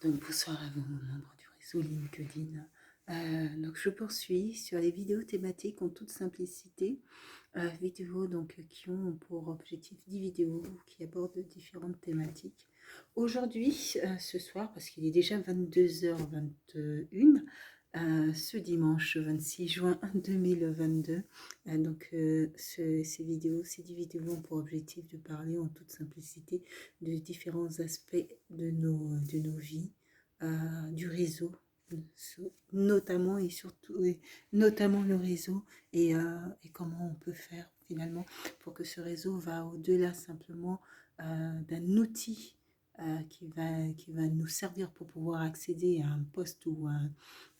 Donc bonsoir à vous, membres du réseau LinkedIn. Donc je poursuis sur les vidéos thématiques en toute simplicité. Vidéos donc qui ont pour objectif 10 vidéos qui abordent différentes thématiques. Aujourd'hui, ce soir, parce qu'il est déjà 22h21, ce dimanche 26 juin 2022, ces vidéos, ces 10 vidéos ont pour objectif de parler en toute simplicité de différents aspects de nos vies, du réseau, notamment et surtout, et notamment le réseau et comment on peut faire finalement pour que ce réseau va au-delà simplement d'un outil qui va nous servir pour pouvoir accéder à un poste ou à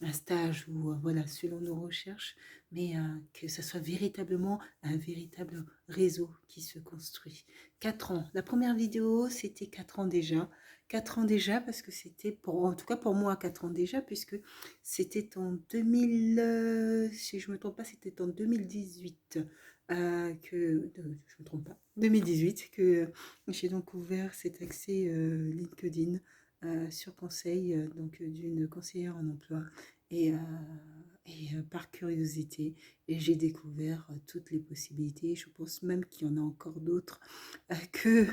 un stage ou voilà, selon nos recherches, mais que ce soit véritablement un véritable réseau qui se construit. 4 ans. La première vidéo, c'était 4 ans déjà. 4 ans déjà parce que c'était, en tout cas pour moi, 4 ans déjà, puisque c'était en 2000, si je ne me trompe pas, c'était en 2018 je ne me trompe pas, 2018 que j'ai donc ouvert cet accès LinkedIn sur conseil d'une conseillère en emploi et, euh, par curiosité et j'ai découvert toutes les possibilités. Je pense même qu'il y en a encore d'autres que,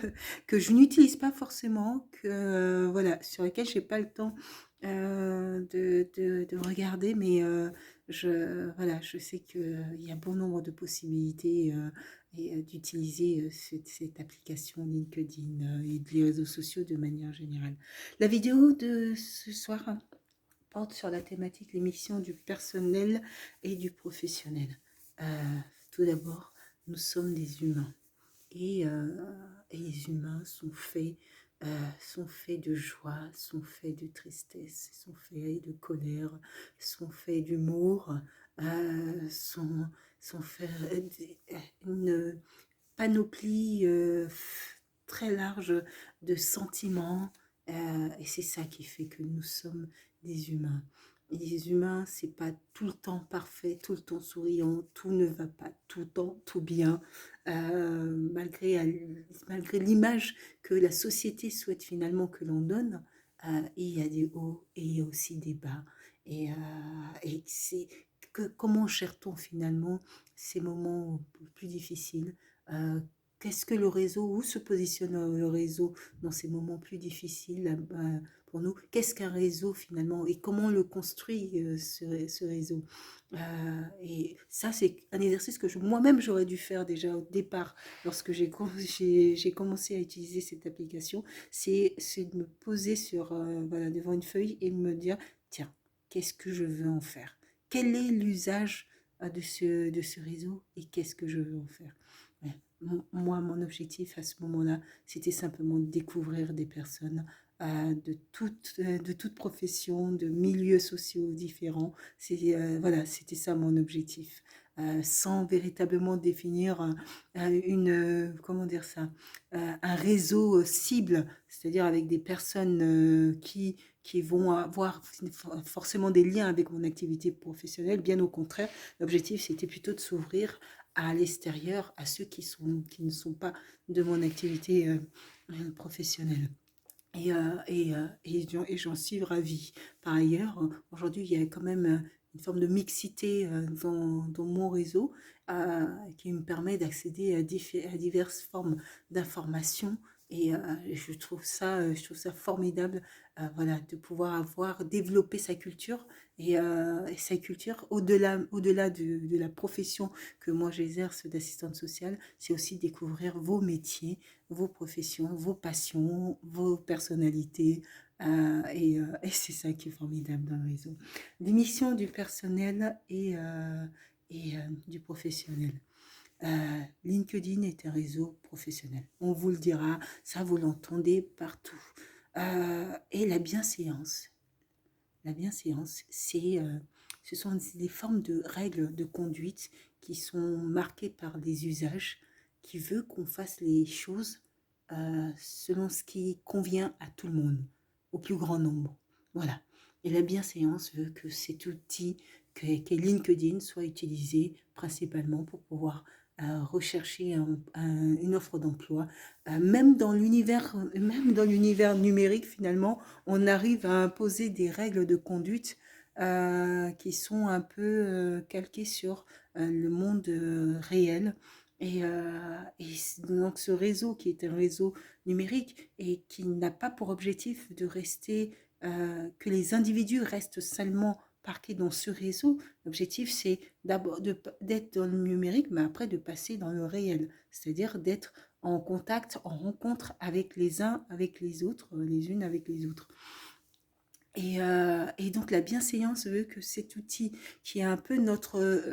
que je n'utilise pas forcément, voilà, sur lesquels je n'ai pas le temps de regarder, mais voilà, je sais qu'il y a bon nombre de possibilités d'utiliser cette application LinkedIn et les réseaux sociaux de manière générale. La vidéo de ce soir porte sur la thématique les missions du personnel et du professionnel. Tout d'abord, nous sommes des humains et les humains sont faits de joie, sont faits de tristesse, sont faits de colère, sont faits d'humour, sont faits d'une panoplie très large de sentiments et c'est ça qui fait que nous sommes des humains. Et les humains, c'est pas tout le temps parfait, tout le temps souriant, tout ne va pas tout le temps, tout bien, malgré l'image que la société souhaite finalement que l'on donne. Et il y a des hauts et il y a aussi des bas. Et c'est comment gère-t-on finalement ces moments plus difficiles? euh, Qu'est-ce que le réseau, où se positionne le réseau dans ces moments plus difficiles pour nous? Qu'est-ce qu'un réseau finalement et comment on le construit ce réseau? Et ça, c'est un exercice que moi-même j'aurais dû faire déjà au départ lorsque j'ai commencé à utiliser cette application. C'est de me poser voilà, devant une feuille et de me dire, tiens, qu'est-ce que je veux en faire? Quel est l'usage de ce réseau et qu'est-ce que je veux en faire? Ouais. Moi, mon objectif à ce moment-là, c'était simplement de découvrir des personnes de toutes professions, de milieux sociaux différents. Voilà, c'était ça mon objectif. Sans véritablement définir comment dire ça, un réseau cible, c'est-à-dire avec des personnes qui vont avoir forcément des liens avec mon activité professionnelle. Bien au contraire, l'objectif, c'était plutôt de s'ouvrir à l'extérieur, à ceux qui ne sont pas de mon activité professionnelle. Et j'en suis ravie. Par ailleurs, aujourd'hui, il y a quand même une forme de mixité dans mon réseau qui me permet d'accéder à diverses formes d'informations. Je trouve ça formidable, voilà, de pouvoir développer sa culture et sa culture au-delà de la profession que moi j'exerce d'assistante sociale, c'est aussi découvrir vos métiers, vos professions, vos passions, vos personnalités. Et c'est ça qui est formidable dans le réseau. L'émission du personnel du professionnel. LinkedIn est un réseau professionnel. On vous le dira, ça vous l'entendez partout. Et la bienséance, ce sont des formes de règles de conduite qui sont marquées par des usages qui veut qu'on fasse les choses selon ce qui convient à tout le monde, au plus grand nombre. Voilà. Et la bienséance veut que cet outil qu'est LinkedIn soit utilisé principalement pour pouvoir rechercher une offre d'emploi. Même dans l'univers numérique, finalement, on arrive à imposer des règles de conduite qui sont un peu calquées sur le monde réel. Donc ce réseau qui est un réseau numérique et qui n'a pas pour objectif de rester, que les individus restent seulement parqués dans ce réseau. L'objectif, c'est d'abord d'être dans le numérique, mais après de passer dans le réel, c'est-à-dire d'être en contact, en rencontre avec les uns, avec les autres, les unes avec les autres. Et donc la bienséance veut que cet outil qui est un peu notre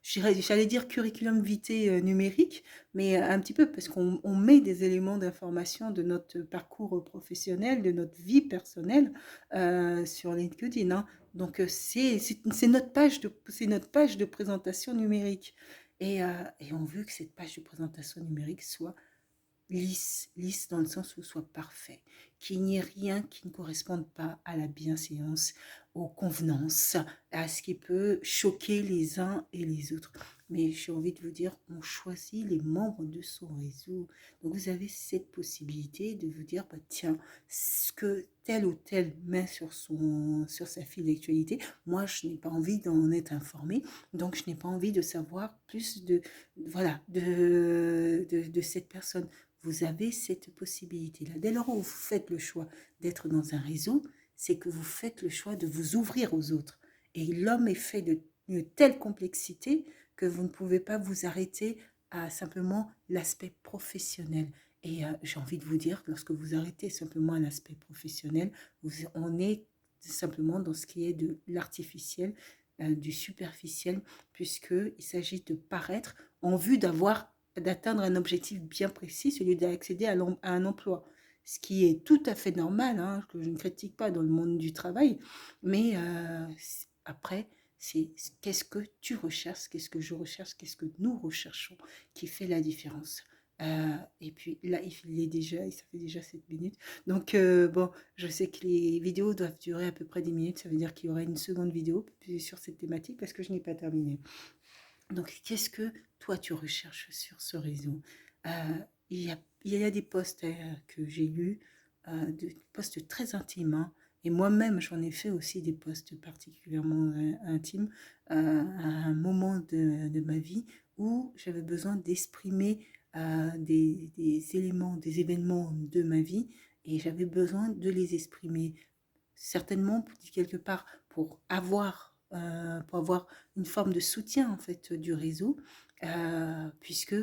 j'allais dire curriculum vitae numérique, mais un petit peu parce qu'on met des éléments d'information de notre parcours professionnel, de notre vie personnelle sur LinkedIn, hein. Donc c'est notre page de présentation numérique. Et on veut que cette page de présentation numérique soit lisse dans le sens où soit parfait, qu'il n'y ait rien qui ne corresponde pas à la bienséance, aux convenances, à ce qui peut choquer les uns et les autres. Mais j'ai envie de vous dire, on choisit les membres de son réseau. Donc vous avez cette possibilité de vous dire, bah, tiens, ce que tel ou tel met sur sa file d'actualité, moi je n'ai pas envie d'en être informée, donc je n'ai pas envie de savoir plus voilà, de cette personne. Vous avez cette possibilité-là. Dès lors où vous faites le choix d'être dans un réseau, c'est que vous faites le choix de vous ouvrir aux autres. Et l'homme est fait d'une telle complexité que vous ne pouvez pas vous arrêter à simplement l'aspect professionnel. Et j'ai envie de vous dire, lorsque vous arrêtez simplement à l'aspect professionnel, on est simplement dans ce qui est de l'artificiel, du superficiel, puisqu'il s'agit de paraître en vue d'atteindre un objectif bien précis, celui d'accéder à un emploi. Ce qui est tout à fait normal, hein, que je ne critique pas dans le monde du travail, mais après, c'est qu'est-ce que tu recherches, qu'est-ce que je recherche, qu'est-ce que nous recherchons qui fait la différence. Et puis là, ça fait déjà 7 minutes. Donc, bon, je sais que les vidéos doivent durer à peu près 10 minutes. Ça veut dire qu'il y aura une seconde vidéo sur cette thématique parce que je n'ai pas terminé. Donc, qu'est-ce que toi, tu recherches sur ce réseau? Il y a des posts que j'ai lus, des posts très intimes, hein. Et moi-même, j'en ai fait aussi des posts particulièrement intimes à un moment de ma vie où j'avais besoin d'exprimer des éléments, des événements de ma vie et j'avais besoin de les exprimer certainement quelque part pour avoir une forme de soutien en fait du réseau, puisque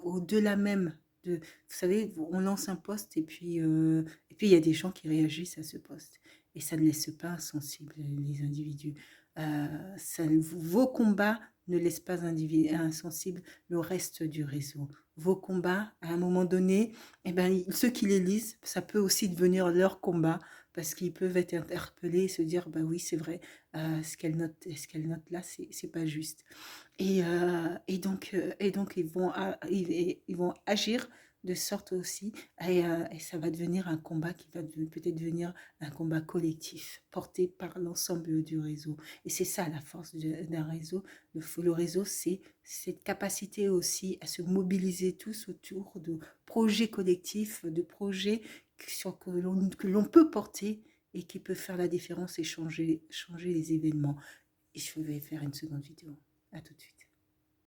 au-delà même de, vous savez, on lance un post et puis il y a des gens qui réagissent à ce post et ça ne laisse pas insensibles les individus. Vos combats ne laissent pas insensibles le reste du réseau. Vos combats, à un moment donné, eh ben, ceux qui les lisent, ça peut aussi devenir leur combat parce qu'ils peuvent être interpellés et se dire bah oui c'est vrai, ce qu'elle note là c'est pas juste et donc ils vont agir de sorte aussi et ça va devenir un combat qui va peut-être devenir un combat collectif porté par l'ensemble du réseau et c'est ça la force d'un réseau. Le réseau c'est cette capacité aussi à se mobiliser tous autour de projets collectifs, de projets que l'on peut porter et qui peut faire la différence et changer les événements. Et je vais faire une seconde vidéo. À tout de suite.